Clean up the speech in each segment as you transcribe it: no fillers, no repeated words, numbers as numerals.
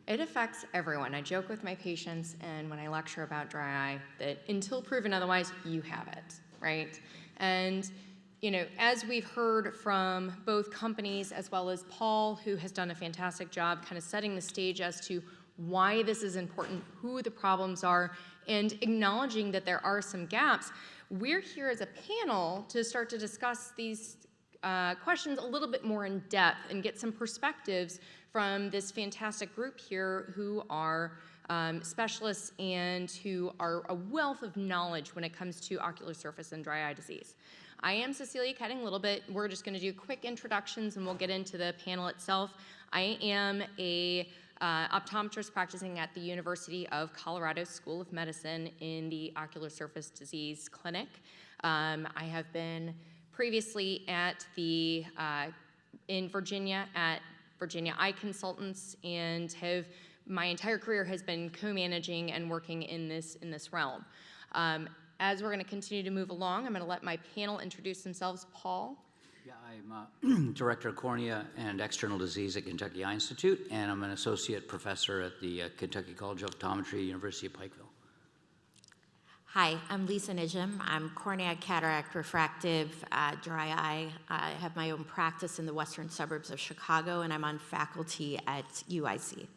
It affects everyone. I joke with my patients and when I lecture about dry eye that until proven otherwise, you have it, right? And as we've heard from both companies as well as Paul, who has done a fantastic job kind of setting the stage as to why this is important, who the problems are, and acknowledging that there are some gaps, we're here as a panel to start to discuss these questions a little bit more in depth and get some perspectives from this fantastic group here who are specialists and who are a wealth of knowledge when it comes to ocular surface and dry eye disease. I am Cecelia Koetting, a little bit. We're just going to do quick introductions and we'll get into the panel itself. I am a optometrist practicing at the University of Colorado School of Medicine in the ocular surface disease clinic. I have been previously at in Virginia at Virginia Eye Consultants and my entire career has been co-managing and working in this realm. As we're going to continue to move along, I'm going to let my panel introduce themselves. Paul? Yeah, I'm Director of Cornea and External Disease at Kentucky Eye Institute, and I'm an Associate Professor at the Kentucky College of Optometry, University of Pikeville. Hi, I'm Lisa Nijm. I'm cornea, cataract, refractive, dry eye. I have my own practice in the western suburbs of Chicago, and I'm on faculty at UIC.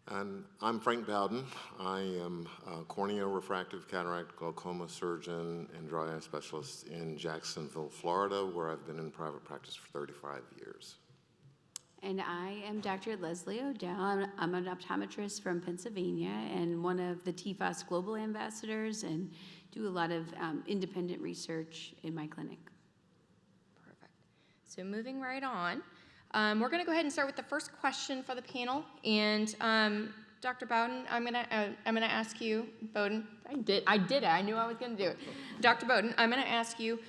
And I'm Frank Bowden. I am a cornea, refractive, cataract, glaucoma surgeon and dry eye specialist in Jacksonville, Florida, where I've been in private practice for 35 years. And I am Dr. Leslie O'Dell. I'm an optometrist from Pennsylvania and one of the TFOS global ambassadors and do a lot of independent research in my clinic. Perfect. So moving right on. We're going to go ahead and start with the first question for the panel. And Dr. Bowden, I'm going to ask you, Bowden. I did it. I knew I was going to do it. Dr. Bowden, I'm going to ask you,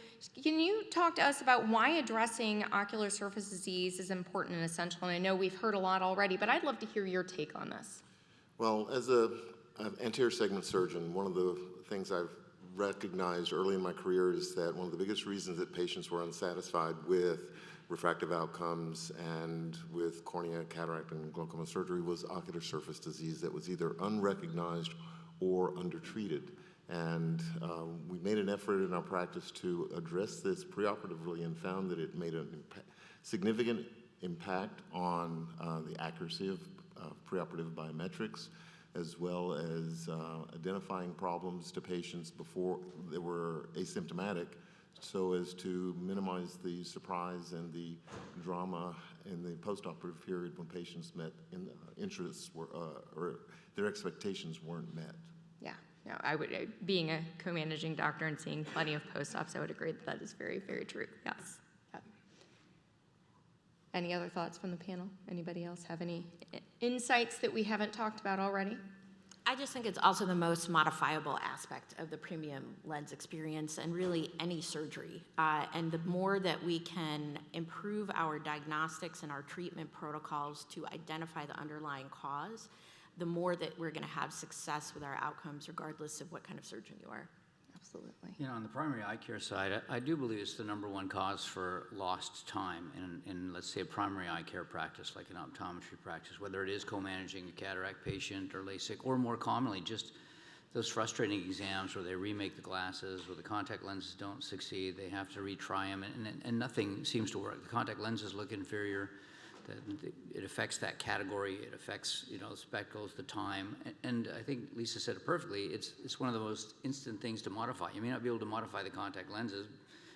can you talk to us about why addressing ocular surface disease is important and essential? And I know we've heard a lot already, but I'd love to hear your take on this. Well, as an anterior segment surgeon, one of the things I've recognized early in my career is that one of the biggest reasons that patients were unsatisfied with refractive outcomes and with cornea, cataract, and glaucoma surgery was ocular surface disease that was either unrecognized or undertreated. And we made an effort in our practice to address this preoperatively and found that it made a significant impact on the accuracy of preoperative biometrics, as well as identifying problems to patients before they were asymptomatic, so as to minimize the surprise and the drama in the postoperative period when patients met in interests were, or their expectations weren't met. Yeah, no, I would, being a co-managing doctor and seeing plenty of post-ops, I would agree that is very, very true, yes. Yeah. Any other thoughts from the panel? Anybody else have any insights that we haven't talked about already? I just think it's also the most modifiable aspect of the premium lens experience and really any surgery. And the more that we can improve our diagnostics and our treatment protocols to identify the underlying cause, the more that we're going to have success with our outcomes, regardless of what kind of surgeon you are. Absolutely. You know, on the primary eye care side, I do believe it's the #1 cause for lost time in, let's say, a primary eye care practice, like an optometry practice, whether it is co-managing a cataract patient or LASIK, or more commonly, just those frustrating exams where they remake the glasses, where the contact lenses don't succeed, they have to retry them, and nothing seems to work. The contact lenses look inferior. It affects that category. It affects, you know, the spectacles, the time, and I think Lisa said it perfectly. It's one of the most instant things to modify. You may not be able to modify the contact lenses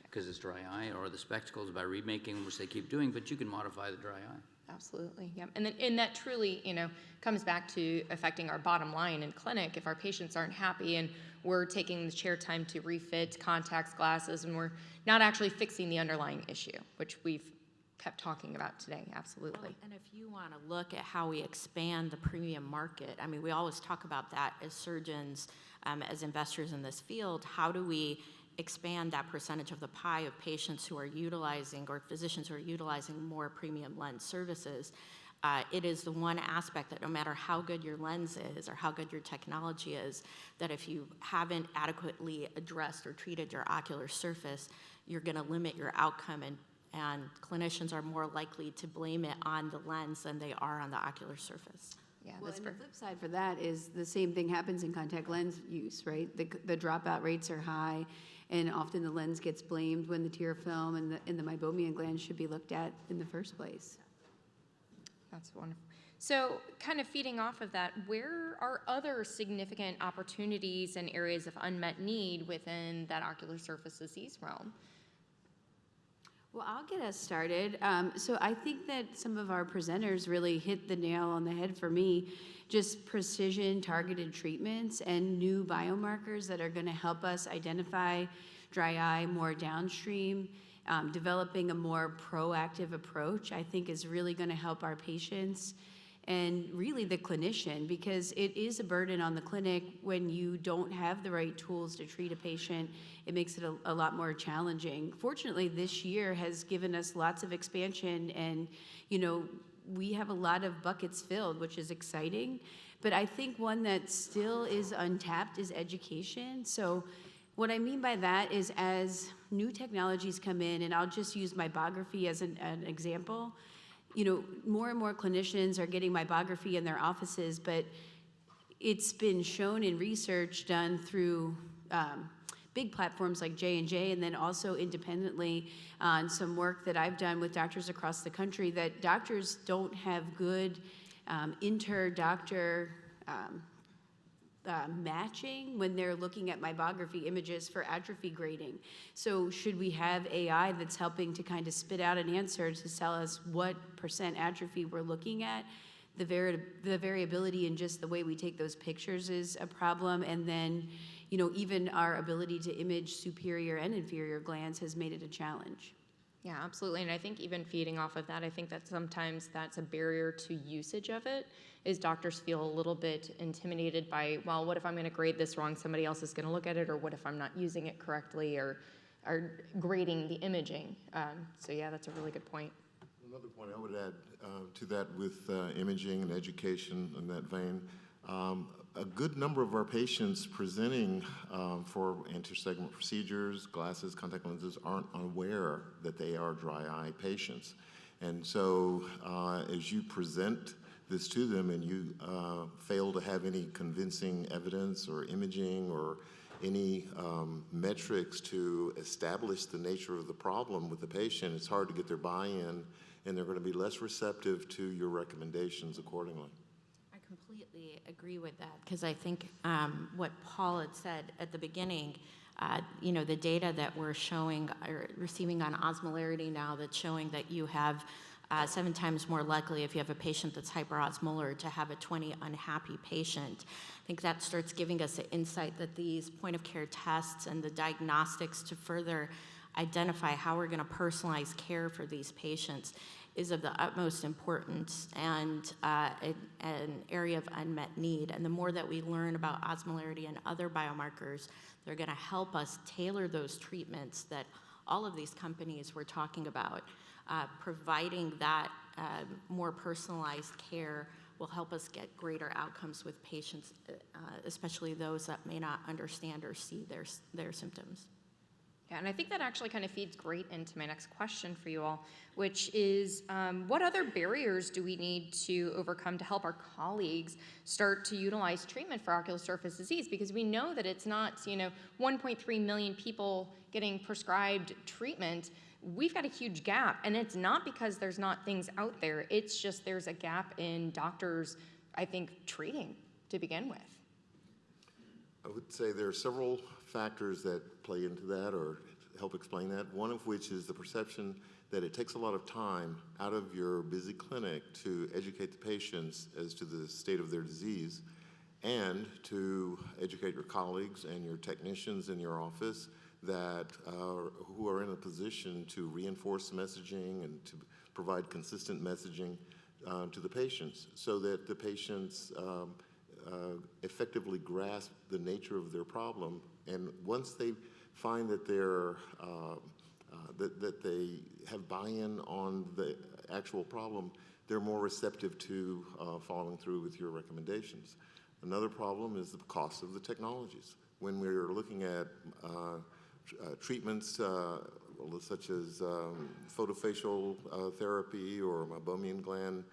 because it's dry eye, or the spectacles by remaking them, which they keep doing, but you can modify the dry eye. Absolutely, yeah. And that truly, you know, comes back to affecting our bottom line in clinic. If our patients aren't happy and we're taking the chair time to refit contacts, glasses, and we're not actually fixing the underlying issue, which we've kept talking about today, absolutely. And if you want to look at how we expand the premium market, I mean, we always talk about that as surgeons, as investors in this field. How do we expand that percentage of the pie of patients who are utilizing, or physicians who are utilizing, more premium lens services? It is the one aspect that no matter how good your lens is or how good your technology is, that if you haven't adequately addressed or treated your ocular surface, you're going to limit your outcome and and clinicians are more likely to blame it on the lens than they are on the ocular surface. Yeah, Well, that's and the perfect. flip side for that is the same thing happens in contact lens use, right? The dropout rates are high, and often the lens gets blamed when the tear film and the meibomian gland should be looked at in the first place. That's wonderful. So, kind of feeding off of that, where are other significant opportunities and areas of unmet need within that ocular surface disease realm? Well, I'll get us started. So I think that some of our presenters really hit the nail on the head for me. Just precision targeted treatments and new biomarkers that are going to help us identify dry eye more downstream. Developing a more proactive approach, I think, is really going to help our patients and really the clinician, because it is a burden on the clinic when you don't have the right tools to treat a patient. It makes it a lot more challenging. Fortunately, this year has given us lots of expansion, and we have a lot of buckets filled, which is exciting. But I think one that still is untapped is education. So what I mean by that is, as new technologies come in, and I'll just use meibography as an example, more and more clinicians are getting meibography in their offices, but it's been shown in research done through big platforms like J&J, and then also independently on some work that I've done with doctors across the country, that doctors don't have good inter-doctor matching when they're looking at meibography images for atrophy grading. So should we have AI that's helping to kind of spit out an answer to tell us what % atrophy we're looking at? The variability in just the way we take those pictures is a problem, and then even our ability to image superior and inferior glands has made it a challenge. Yeah, absolutely. And I think even feeding off of that, I think that sometimes that's a barrier to usage of it, is doctors feel a little bit intimidated by, well, what if I'm going to grade this wrong? Somebody else is going to look at it, or what if I'm not using it correctly, or grading the imaging? So yeah, that's a really good point. Another point I would add to that with imaging and education in that vein, a good number of our patients presenting for anterior-segment procedures, glasses, contact lenses, aren't aware that they are dry eye patients. And so as you present this to them and you fail to have any convincing evidence or imaging or any metrics to establish the nature of the problem with the patient, it's hard to get their buy-in, and they're going to be less receptive to your recommendations accordingly. I completely agree with that, because I think what Paul had said at the beginning, the data that we're showing or receiving on osmolarity now, that's showing that you have 7 times more likely, if you have a patient that's hyperosmolar, to have a 20 unhappy patient. I think that starts giving us an insight that these point-of-care tests and the diagnostics to further identify how we're going to personalize care for these patients is of the utmost importance, and an area of unmet need. And the more that we learn about osmolarity and other biomarkers, they're going to help us tailor those treatments that all of these companies were talking about. Providing that more personalized care will help us get greater outcomes with patients, especially those that may not understand or see their symptoms. Yeah, and I think that actually kind of feeds great into my next question for you all, which is what other barriers do we need to overcome to help our colleagues start to utilize treatment for ocular surface disease? Because we know that it's not, 1.3 million people getting prescribed treatment. We've got a huge gap, and it's not because there's not things out there. It's just there's a gap in doctors, I think, treating to begin with. I would say there are several factors that play into that or help explain that, one of which is the perception that it takes a lot of time out of your busy clinic to educate the patients as to the state of their disease, and to educate your colleagues and your technicians in your office that who are in a position to reinforce messaging and to provide consistent messaging to the patients, so that the patients effectively grasp the nature of their problem. And once they find that that they have buy-in on the actual problem, they're more receptive to following through with your recommendations. Another problem is the cost of the technologies. When we're looking at treatments such as photofacial therapy or meibomian gland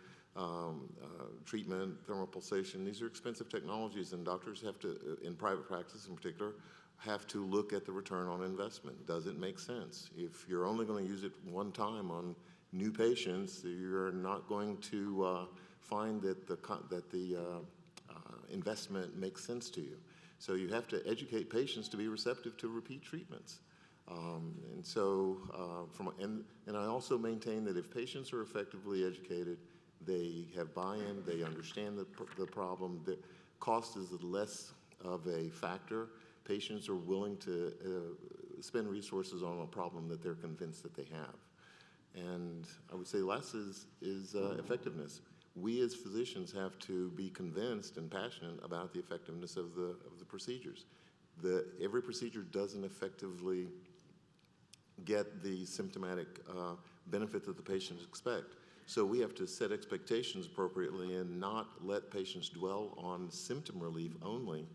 treatment, thermal pulsation. These are expensive technologies, and doctors have to, in private practice in particular, have to look at the return on investment. Does it make sense? If you're only going to use it one time on new patients, you're not going to find that the investment makes sense to you. So you have to educate patients to be receptive to repeat treatments. And I also maintain that if patients are effectively educated, they have buy-in, they understand the problem, the cost is less of a factor. Patients are willing to spend resources on a problem that they're convinced that they have. And I would say last is effectiveness. We as physicians have to be convinced and passionate about the effectiveness of the procedures. Every procedure doesn't effectively get the symptomatic benefit that the patients expect. So we have to set expectations appropriately and not let patients dwell on symptom relief only,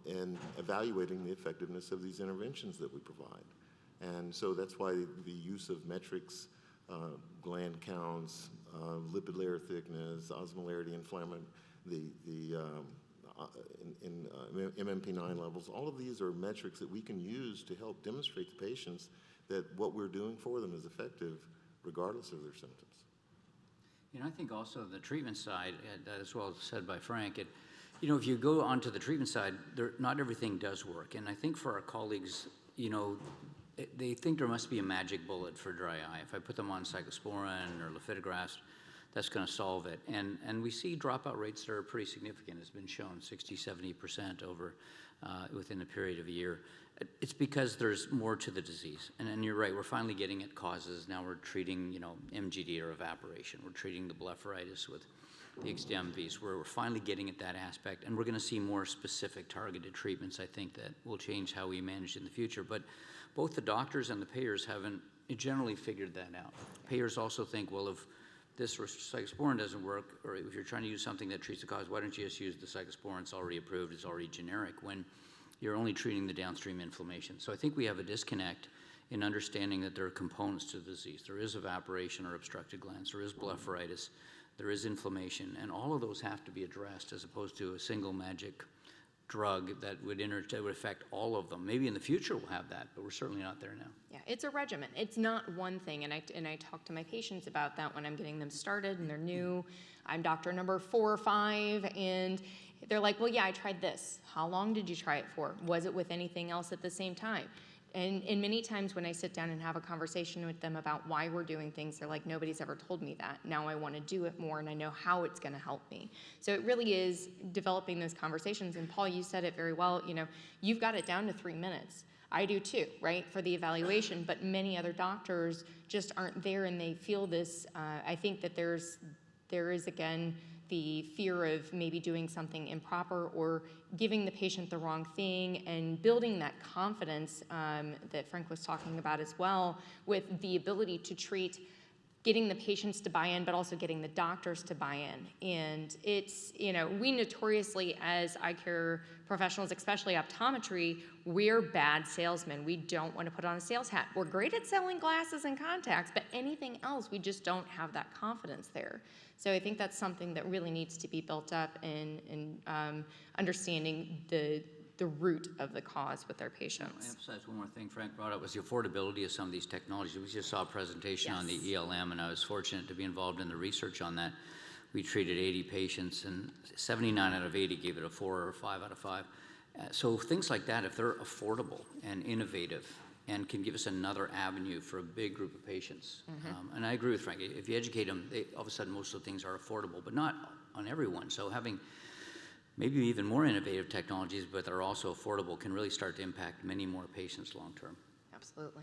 and evaluating the effectiveness of these interventions that we provide. And so that's why the use of metrics, gland counts, lipid layer thickness, osmolarity, inflammation, MMP9 levels, all of these are metrics that we can use to help demonstrate to patients that what we're doing for them is effective regardless of their symptoms. You know, I think also the treatment side, as well as said by Frank, you know, if you go onto the treatment side, not everything does work. And I think for our colleagues, you know, they think there must be a magic bullet for dry eye. If I put them on cyclosporin or lifitegrast, that's going to solve it. And we see dropout rates that are pretty significant. It's been shown 60, 70% over within a period of a year. It's because there's more to the disease. And you're right, we're finally getting at causes. Now we're treating, you know, MGD or evaporation. We're treating the blepharitis with the XDEMVs, where we're finally getting at that aspect. And we're going to see more specific targeted treatments, I think, that will change how we manage in the future. But both the doctors and the payers haven't generally figured that out. Payers also think, well, if this cyclosporin doesn't work, or if you're trying to use something that treats the cause, why don't you just use the cyclosporin? It's already approved, it's already generic, when you're only treating the downstream inflammation. So I think we have a disconnect in understanding that there are components to the disease. There is evaporation or obstructed glands, there is blepharitis, there is inflammation, and all of those have to be addressed as opposed to a single magic drug that would affect all of them. Maybe in the future we'll have that, but we're certainly not there now. Yeah, it's a regimen. It's not one thing, and I talk to my patients about that when I'm getting them started and they're new. I'm doctor number 4 or 5, and they're like, well, yeah, I tried this. How long did you try it for? Was it with anything else at the same time? And many times when I sit down and have a conversation with them about why we're doing things, they're like, nobody's ever told me that. Now I want to do it more, and I know how it's going to help me. So it really is developing those conversations. And Paul, you said it very well. You know, you've got it down to 3 minutes. I do too, right, for the evaluation. But many other doctors just aren't there, and they feel this. I think that there is, again, the fear of maybe doing something improper or giving the patient the wrong thing, and building that confidence that Frank was talking about as well, with the ability to treat, getting the patients to buy in, but also getting the doctors to buy in. And it's, you know, we notoriously, as eye care professionals, especially optometry, we're bad salesmen. We don't want to put on a sales hat. We're great at selling glasses and contacts, but anything else, we just don't have that confidence there. So I think that's something that really needs to be built up in understanding the root of the cause with their patients. I'll emphasize one more thing Frank brought up was the affordability of some of these technologies. We just saw a presentation on the ELM, and I was fortunate to be involved in the research on that. We treated 80 patients, and 79 out of 80 gave it a 4 or 5 out of 5. So things like that, if they're affordable and innovative and can give us another avenue for a big group of patients. And I agree with Frank. If you educate them, all of a sudden most of the things are affordable, but not on everyone. So having maybe even more innovative technologies, but that are also affordable, can really start to impact many more patients long term. Absolutely.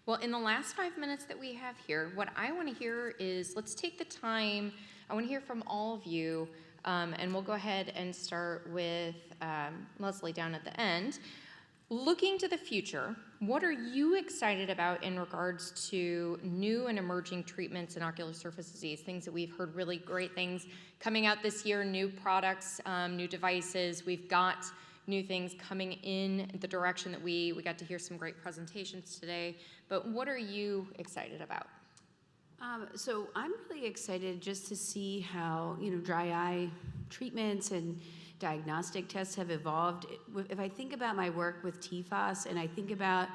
Well, in the last 5 minutes that we have here, what I want to hear is, let's take the time. I want to hear from all of you, and we'll go ahead and start with Leslie down at the end. Looking to the future, what are you excited about in regards to new and emerging treatments in ocular surface disease, things that we've heard really great things coming out this year, new products, new devices. We've got new things coming in the direction that we got to hear some great presentations today. But what are you excited about? So I'm really excited just to see how, dry eye treatments and diagnostic tests have evolved. If I think about my work with TFOS, and I think about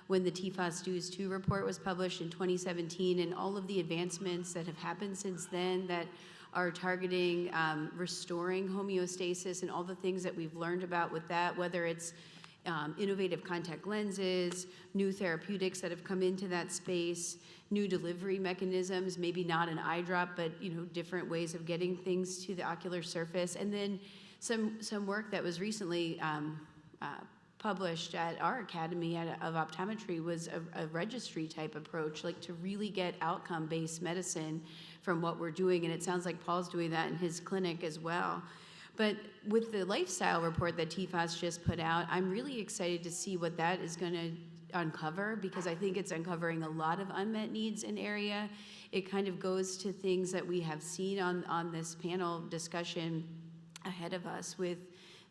when the TFOS DUES 2 report was published in 2017 and all of the advancements that have happened since then that are targeting restoring homeostasis and all the things that we've learned about with that, whether it's innovative contact lenses, new therapeutics that have come into that space, new delivery mechanisms, maybe not an eye drop, but different ways of getting things to the ocular surface. And then some work that was recently published at our Academy of Optometry was a registry type approach, like to really get outcome-based medicine from what we're doing. And it sounds like Paul's doing that in his clinic as well. But with the lifestyle report that TFOS just put out, I'm really excited to see what that is going to uncover, because I think it's uncovering a lot of unmet needs in area. It kind of goes to things that we have seen on this panel discussion ahead of us with,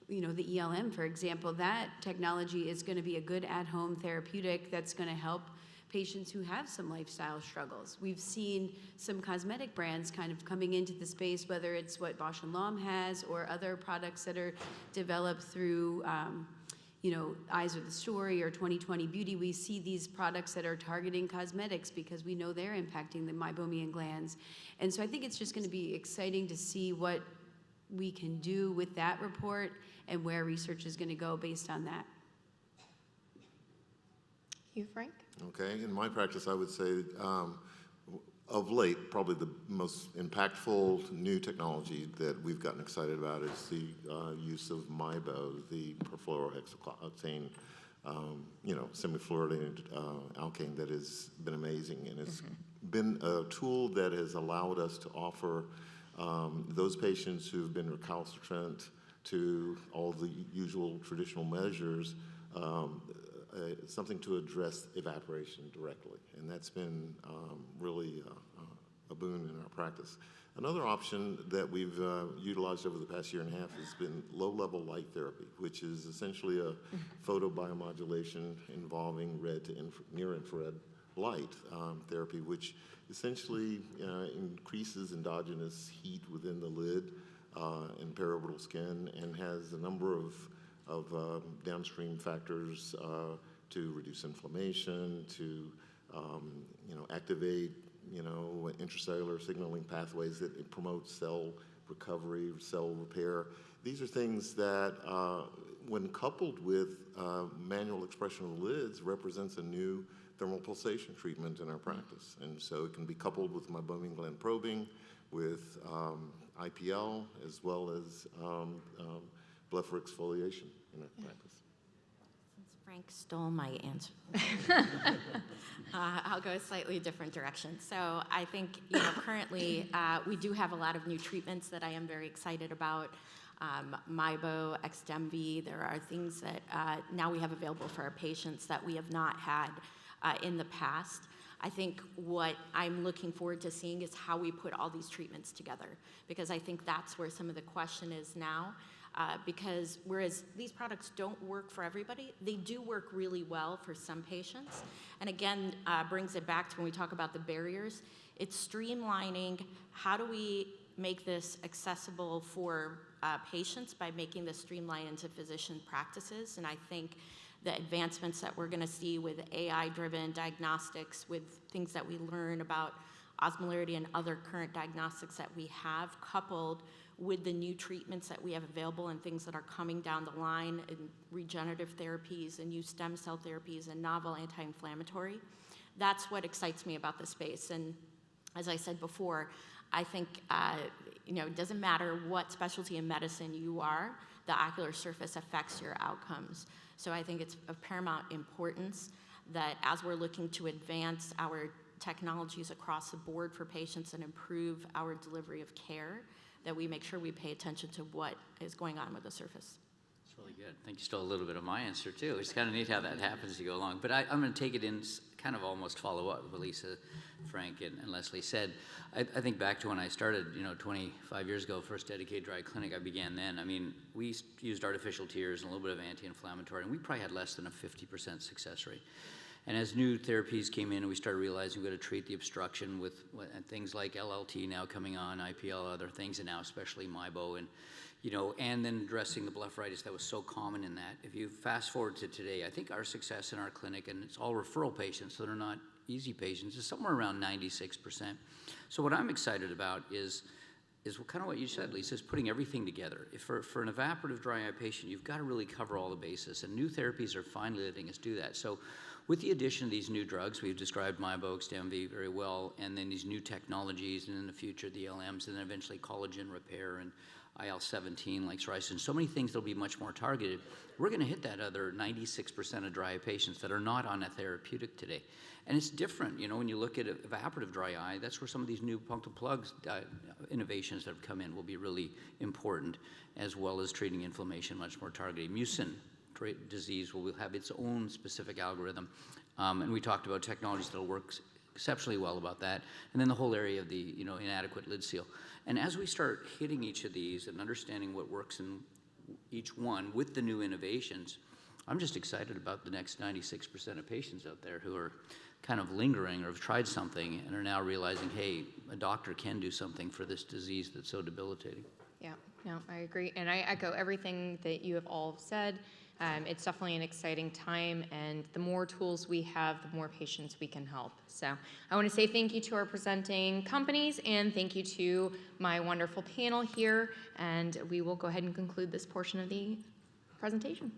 the ELM, for example. That technology is going to be a good at-home therapeutic that's going to help patients who have some lifestyle struggles. We've seen some cosmetic brands kind of coming into the space, whether it's what Bausch & Lomb has or other products that are developed through Eyes Are the Story or 2020 Beauty. We see these products that are targeting cosmetics because we know they're impacting the meibomian glands. And so I think it's just going to be exciting to see what we can do with that report and where research is going to go based on that. You, Frank? Okay, in my practice, I would say of late, probably the most impactful new technology that we've gotten excited about is the use of MIBO, the perfluorohexyloctane, semi-fluoridated alkane that has been amazing. And it's been a tool that has allowed us to offer those patients who've been recalcitrant to all the usual traditional measures, something to address evaporation directly. And that's been really a boon in our practice. Another option that we've utilized over the past year and a half has been low-level light therapy, which is essentially a photobiomodulation involving red to near-infrared light therapy, which essentially increases endogenous heat within the lid and periorbital skin, and has a number of downstream factors to reduce inflammation, to activate intracellular signaling pathways that promote cell recovery, cell repair. These are things that, when coupled with manual expression of the lids, represents a new thermal pulsation treatment in our practice. And so it can be coupled with meibomian gland probing, with IPL, as well as blephar exfoliation in our practice. Since Frank stole my answer, I'll go a slightly different direction. So I think, currently we do have a lot of new treatments that I am very excited about. MIBO, XDEMVY, there are things that now we have available for our patients that we have not had in the past. I think what I'm looking forward to seeing is how we put all these treatments together, because I think that's where some of the question is now. Because whereas these products don't work for everybody, they do work really well for some patients. And again, brings it back to when we talk about the barriers. It's streamlining, how do we make this accessible for patients by making this streamlined into physician practices? And I think the advancements that we're going to see with AI-driven diagnostics, with things that we learn about osmolarity and other current diagnostics that we have, coupled with the new treatments that we have available and things that are coming down the line in regenerative therapies and new stem cell therapies and novel anti-inflammatory. That's what excites me about this space. And as I said before, I think it doesn't matter what specialty in medicine you are, the ocular surface affects your outcomes. So I think it's of paramount importance that as we're looking to advance our technologies across the board for patients and improve our delivery of care, that we make sure we pay attention to what is going on with the surface. That's Really good. I think you stole a little bit of my answer too. It's kind of neat how that happens as you go along. But I'm going to take it in, kind of almost follow up with what Lisa, Frank, and Leslie said. I think back to when I started, 25 years ago, first dedicated dry clinic. I began then. I mean, we used artificial tears and a little bit of anti-inflammatory, and we probably had less than a 50% success rate. And as new therapies came in, and we started realizing we got to treat the obstruction with things like LLT now coming on, IPL, other things, and now especially MIBO, and then addressing the blepharitis that was so common in that. If you fast forward to today, I think our success in our clinic, and it's all referral patients, so they're not easy patients, is somewhere around 96%. So what I'm excited about is kind of what you said, Lisa, is putting everything together. For an evaporative dry eye patient, you've got to really cover all the bases, and new therapies are finally letting us do that. So with the addition of these new drugs, we've described MIBO, XDEMVY very well, and then these new technologies, and in the future, the LMs, and then eventually collagen repair and IL-17 like psoriasis, and so many things that'll be much more targeted. We're going to hit that other 96% of dry eye patients that are not on a therapeutic today. And it's different, when you look at evaporative dry eye, that's where some of these new punctal plugs innovations that have come in will be really important, as well as treating inflammation much more targeted. Mucin disease will have its own specific algorithm. And we talked about technologies that'll work exceptionally well about that. And then the whole area of the inadequate lid seal. And as we start hitting each of these and understanding what works in each one with the new innovations, I'm just excited about the next 96% of patients out there who are kind of lingering or have tried something and are now realizing, hey, a doctor can do something for this disease that's so debilitating. Yeah, no, I agree. And I echo everything that you have all said. It's definitely an exciting time, and the more tools we have, the more patients we can help. So I want to say thank you to our presenting companies, and thank you to my wonderful panel here, and we will go ahead and conclude this portion of the presentation.